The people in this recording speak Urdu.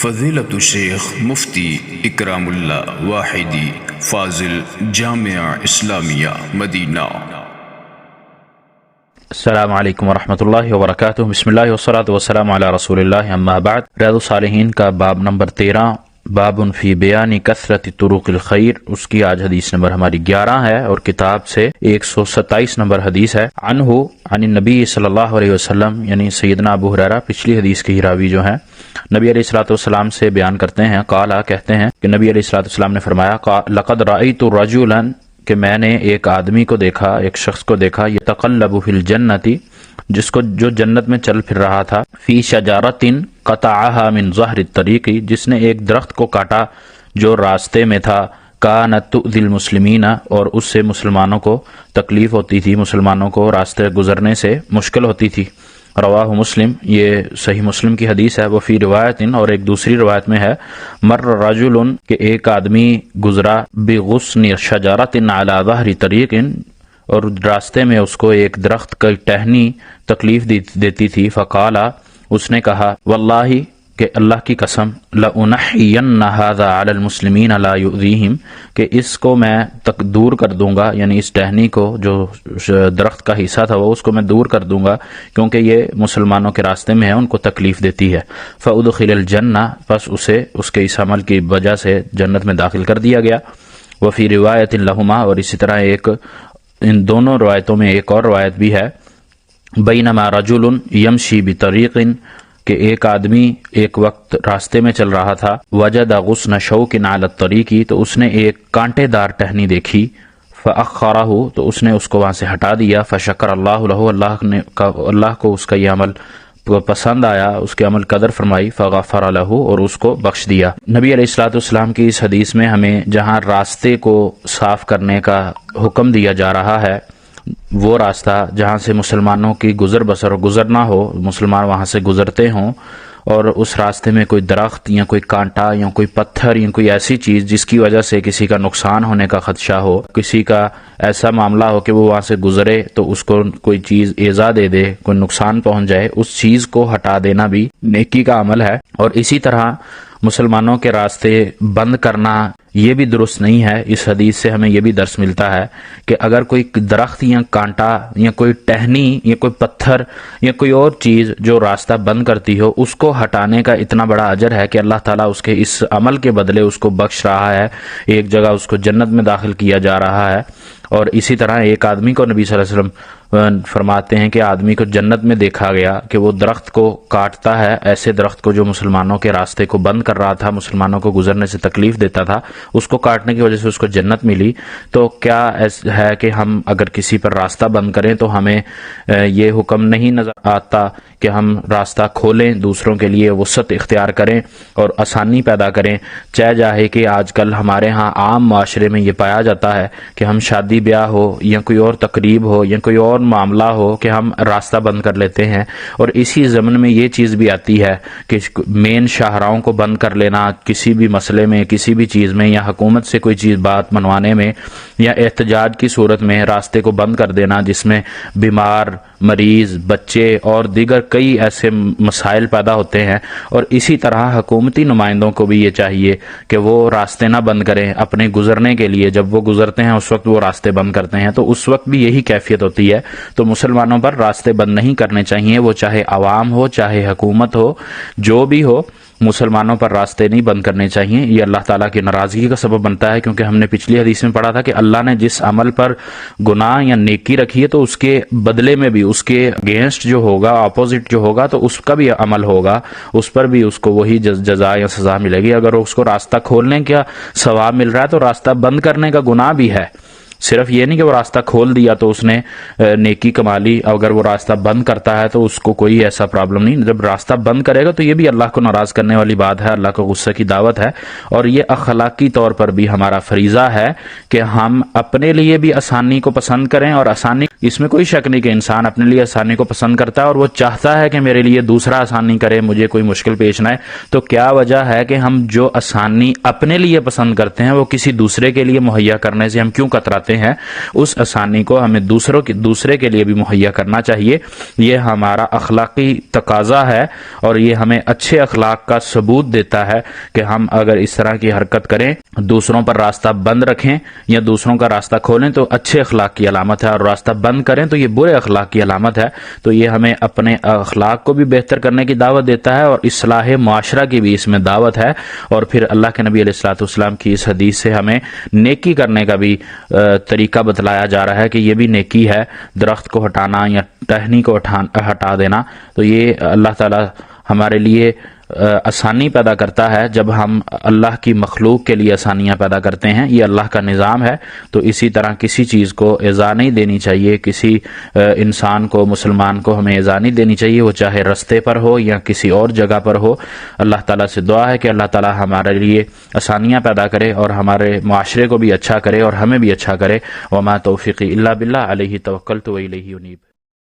فضیلت الشیخ مفتی اکرام اللہ واحدی فاضل جامعہ اسلامیہ مدینہ۔ السلام علیکم ورحمۃ اللہ وبرکاتہ۔ بسم اللہ والصلاۃ والسلام علی رسول اللہ، اما بعد۔ ریاض الصالحین کا باب نمبر 13، باب فی بیان کثرت طرق الخیر، اس کی آج حدیث نمبر ہماری 11 ہے اور کتاب سے 127 نمبر حدیث ہے۔ عنہ عن النبی صلی اللہ علیہ وسلم، یعنی سیدنا ابو ہریرہ پچھلی حدیث کے ہی راوی جو ہیں، نبی علیہ الصلوۃ والسلام سے بیان کرتے ہیں، قالا کہتے ہیں کہ نبی علیہ الصلوۃ والسلام نے فرمایا، لقد رأیت رجلا، کہ میں نے ایک آدمی کو دیکھا، ایک شخص کو دیکھا، یتقلب فی الجنۃ، جو جنت میں چل پھر رہا تھا، فی شجرۃ قطعها من ظہر الطریق، جس نے ایک درخت کو کاٹا جو راستے میں تھا، کانت تؤذی المسلمین، اور اس سے مسلمانوں کو تکلیف ہوتی تھی، مسلمانوں کو راستے گزرنے سے مشکل ہوتی تھی۔ رواہ مسلم، یہ صحیح مسلم کی حدیث ہے۔ وہ فی روایت، اور ایک دوسری روایت میں ہے، مر رجل، کہ ایک آدمی گزرا، بغصن شجرۃ علی ظہر طریق، اور راستے میں اس کو ایک درخت کی ٹہنی تکلیف دیتی تھی، فقالا، اس نے کہا، واللہ، کہ اللہ کی قسم، لأنحین ھذا علی المسلمین لا یؤذیہم، کہ اس کو میں دور کر دوں گا، یعنی اس ٹہنی کو، جو درخت کا حصہ تھا وہ، اس کو میں دور کر دوں گا، کیونکہ یہ مسلمانوں کے راستے میں ہے، ان کو تکلیف دیتی ہے۔ فادخل الجنہ، پس اسے اس کے اس عمل کی وجہ سے جنت میں داخل کر دیا گیا۔ وفی روایت لہما، اور اسی طرح ان دونوں روایتوں میں ایک اور روایت بھی ہے، بینما رجل یمشی بطریق، کہ ایک آدمی ایک وقت راستے میں چل رہا تھا، وجد غصن شوک علی الطریق، تو اس نے ایک کانٹے دار ٹہنی دیکھی، فاخرہ، تو اس نے اس کو وہاں سے ہٹا دیا، فشکر اللہ لہ، اللہ کو اس کا یہ عمل پسند آیا، اس کے عمل قدر فرمائی، فغفر لہ، اور اس کو بخش دیا۔ نبی علیہ الصلوۃ والسلام کی اس حدیث میں ہمیں جہاں راستے کو صاف کرنے کا حکم دیا جا رہا ہے، وہ راستہ جہاں سے مسلمانوں کی گزر بسر گزرنا ہو، مسلمان وہاں سے گزرتے ہوں، اور اس راستے میں کوئی درخت یا کوئی کانٹا یا کوئی پتھر یا کوئی ایسی چیز جس کی وجہ سے کسی کا نقصان ہونے کا خدشہ ہو، کسی کا ایسا معاملہ ہو کہ وہ وہاں سے گزرے تو اس کو کوئی چیز ایذا دے دے، کوئی نقصان پہنچ جائے، اس چیز کو ہٹا دینا بھی نیکی کا عمل ہے۔ اور اسی طرح مسلمانوں کے راستے بند کرنا یہ بھی درست نہیں ہے۔ اس حدیث سے ہمیں یہ بھی درس ملتا ہے کہ اگر کوئی درخت یا کانٹا یا کوئی ٹہنی یا کوئی پتھر یا کوئی اور چیز جو راستہ بند کرتی ہو، اس کو ہٹانے کا اتنا بڑا اجر ہے کہ اللہ تعالیٰ اس کے اس عمل کے بدلے اس کو بخش رہا ہے، ایک جگہ اس کو جنت میں داخل کیا جا رہا ہے۔ اور اسی طرح ایک آدمی کو نبی صلی اللہ علیہ وسلم فرماتے ہیں کہ آدمی کو جنت میں دیکھا گیا کہ وہ درخت کو کاٹتا ہے، ایسے درخت کو جو مسلمانوں کے راستے کو بند کر رہا تھا، مسلمانوں کو گزرنے سے تکلیف دیتا تھا، اس کو کاٹنے کی وجہ سے اس کو جنت ملی۔ تو کیا ہے کہ ہم اگر کسی پر راستہ بند کریں تو ہمیں یہ حکم نہیں نظر آتا کہ ہم راستہ کھولیں، دوسروں کے لیے وسعت اختیار کریں اور آسانی پیدا کریں، چاہے کہ آج کل ہمارے ہاں عام معاشرے میں یہ پایا جاتا ہے کہ ہم شادی بیاہ ہو یا کوئی اور تقریب ہو یا کوئی اور معاملہ ہو کہ ہم راستہ بند کر لیتے ہیں، اور اسی ضمن میں یہ چیز بھی آتی ہے کہ مین شاہراہوں کو بند کر لینا کسی بھی مسئلے میں، کسی بھی چیز میں، یا حکومت سے کوئی چیز بات منوانے میں، یا احتجاج کی صورت میں راستے کو بند کر دینا جس میں بیمار، مریض، بچے اور دیگر کئی ایسے مسائل پیدا ہوتے ہیں۔ اور اسی طرح حکومتی نمائندوں کو بھی یہ چاہیے کہ وہ راستے نہ بند کریں اپنے گزرنے کے لیے، جب وہ گزرتے ہیں اس وقت وہ راستے بند کرتے ہیں، تو اس وقت بھی یہی کیفیت ہوتی ہے۔ تو مسلمانوں پر راستے بند نہیں کرنے چاہیے، وہ چاہے عوام ہو، چاہے حکومت ہو، جو بھی ہو، مسلمانوں پر راستے نہیں بند کرنے چاہیے۔ یہ اللہ تعالیٰ کی ناراضگی کا سبب بنتا ہے، کیونکہ ہم نے پچھلی حدیث میں پڑھا تھا کہ اللہ نے جس عمل پر گناہ یا نیکی رکھی ہے تو اس کے بدلے میں بھی، اس کے اگینسٹ جو ہوگا، اپوزٹ جو ہوگا، تو اس کا بھی عمل ہوگا، اس پر بھی اس کو وہی جزا یا سزا ملے گی۔ اگر اس کو راستہ کھولنے کا ثواب مل رہا ہے تو راستہ بند کرنے کا گناہ بھی ہے۔ صرف یہ نہیں کہ وہ راستہ کھول دیا تو اس نے نیکی کما لی، اگر وہ راستہ بند کرتا ہے تو اس کو کوئی ایسا پرابلم نہیں۔ جب راستہ بند کرے گا تو یہ بھی اللہ کو ناراض کرنے والی بات ہے، اللہ کو غصے کی دعوت ہے، اور یہ اخلاقی طور پر بھی ہمارا فریضہ ہے کہ ہم اپنے لیے بھی آسانی کو پسند کریں، اور آسانی، اس میں کوئی شک نہیں کہ انسان اپنے لیے آسانی کو پسند کرتا ہے اور وہ چاہتا ہے کہ میرے لیے دوسرا آسانی کرے، مجھے کوئی مشکل پیش نہ آئے۔ تو کیا وجہ ہے کہ ہم جو آسانی اپنے لیے پسند کرتے ہیں وہ کسی دوسرے کے لیے مہیا کرنے سے ہم کیوں کتراتے چاہتے ہیں اس آسانی کو ہمیں دوسرے کے لیے بھی مہیا کرنا چاہیے۔ یہ ہمارا اخلاقی تقاضا ہے اور یہ ہمیں اچھے اخلاق کا ثبوت دیتا ہے کہ ہم اگر اس طرح کی حرکت کریں، دوسروں پر راستہ بند رکھیں یا دوسروں کا راستہ کھولیں تو اچھے اخلاق کی علامت ہے، اور راستہ بند کریں تو یہ برے اخلاق کی علامت ہے۔ تو یہ ہمیں اپنے اخلاق کو بھی بہتر کرنے کی دعوت دیتا ہے اور اصلاح معاشرہ کی بھی اس میں دعوت ہے، اور پھر اللہ کے نبی علیہ الصلوۃ والسلام کی اس حدیث سے ہمیں نیکی کرنے کا بھی طریقہ بتلایا جا رہا ہے کہ یہ بھی نیکی ہے، درخت کو ہٹانا یا ٹہنی کو ہٹا دینا۔ تو یہ اللہ تعالی ہمارے لیے آسانی پیدا کرتا ہے جب ہم اللہ کی مخلوق کے لیے آسانیاں پیدا کرتے ہیں، یہ اللہ کا نظام ہے۔ تو اسی طرح کسی چیز کو ایذا نہیں دینی چاہیے، کسی انسان کو، مسلمان کو ہمیں ایذا نہیں دینی چاہیے، وہ چاہے رستے پر ہو یا کسی اور جگہ پر ہو۔ اللہ تعالیٰ سے دعا ہے کہ اللہ تعالیٰ ہمارے لیے آسانیاں پیدا کرے اور ہمارے معاشرے کو بھی اچھا کرے اور ہمیں بھی اچھا کرے۔ وما توفیقی الا باللہ، علیہ توکلت و الیہ انیب۔